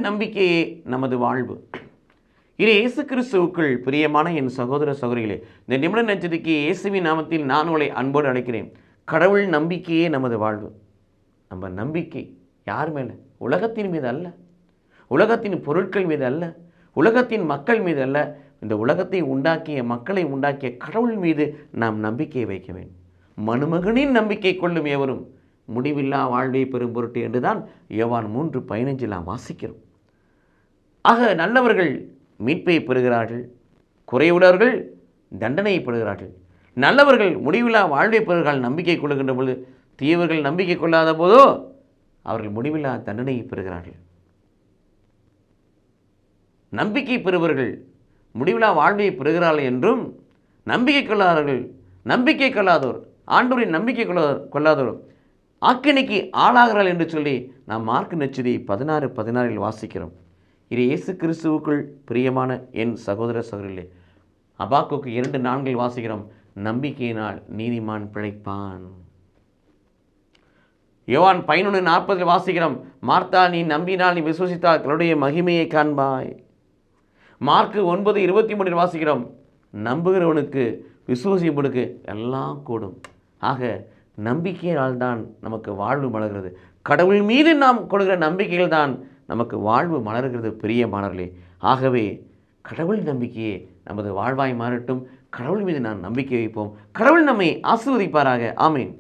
நம்பிக்கையே நமது வாழ்வு. இது இயேசு கிறிஸ்துவுக்குள் பிரியமான என் சகோதர சகோதரிகளே, இந்த நிமிட நட்சத்திரக்கு இயேசுவின் நாமத்தில் நான் உங்களை அன்போடு அழைக்கிறேன். கடவுள் நம்பிக்கையே நமது வாழ்வு. நம்ம நம்பிக்கை யார் மேலே? உலகத்தின் மீது அல்ல, உலகத்தின் பொருட்கள் மீது அல்ல, உலகத்தின் மக்கள் மீது அல்ல, இந்த உலகத்தை உண்டாக்கிய மக்களை உண்டாக்கிய கடவுள் மீது நாம் நம்பிக்கை வைக்க வேண்டும். மனுமகனின் நம்பிக்கை கொள்ளும் எவரும் முடிவில்லா வாழ்வை பெறும் பொருட்டு என்றுதான் யோவான் 3:15 நாம் வாசிக்கிறோம். ஆக நல்லவர்கள் மீட்பை பெறுகிறார்கள், குறைவுள்ளவர்கள் தண்டனையை பெறுகிறார்கள். நல்லவர்கள் முடிவில்லா வாழ்வை பெறுகிறார்கள் நம்பிக்கை கொள்ளுகின்ற பொழுது, தீயவர்கள் நம்பிக்கை கொள்ளாத போதோ அவர்கள் முடிவில்லா தண்டனையை பெறுகிறார்கள். நம்பிக்கை பெறுவர்கள் முடிவில்லா வாழ்வை பெறுகிறார்கள் என்றும், நம்பிக்கை கொள்ளாதோர் ஆண்டவரின் நம்பிக்கை கொள்ளாதோர் ஆக்கினைக்கு ஆளாகிறார்கள் என்று சொல்லி நாம் மார்க் நற்செய்தி 16:16 வாசிக்கிறோம். இது இயேசு கிறிஸ்துவுக்குள் பிரியமான என் சகோதர சகோதரிகளே, அபாக்குக்கு 2:4 வாசிக்கிறோம். நம்பிக்கையினால் நீதிமான் பிழைப்பான். யோவான் 11:40 வாசிக்கிறோம். மார்த்தா, நீ நம்பினால், நீ விசுவசித்தால் கடவுளுடைய மகிமையை காண்பாய். மார்க் 9:23 வாசிக்கிறோம். நம்புகிறவனுக்கு விசுவசிப்பவனுக்கு எல்லாம் கூடும். ஆக நம்பிக்கையால் தான் நமக்கு வாழ்வு மலர்கிறது. கடவுள் மீது நாம் கொடுக்கிற நம்பிக்கைகள் தான் நமக்கு வாழ்வு மலர்கிறது பிரியமானவர்களே. ஆகவே கடவுள் நம்பிக்கையே நமது வாழ்வாய் மாறட்டும். கடவுள் மீது நாம் நம்பிக்கை வைப்போம். கடவுள் நம்மை ஆசீர்வதிப்பாராக. ஆமீன்.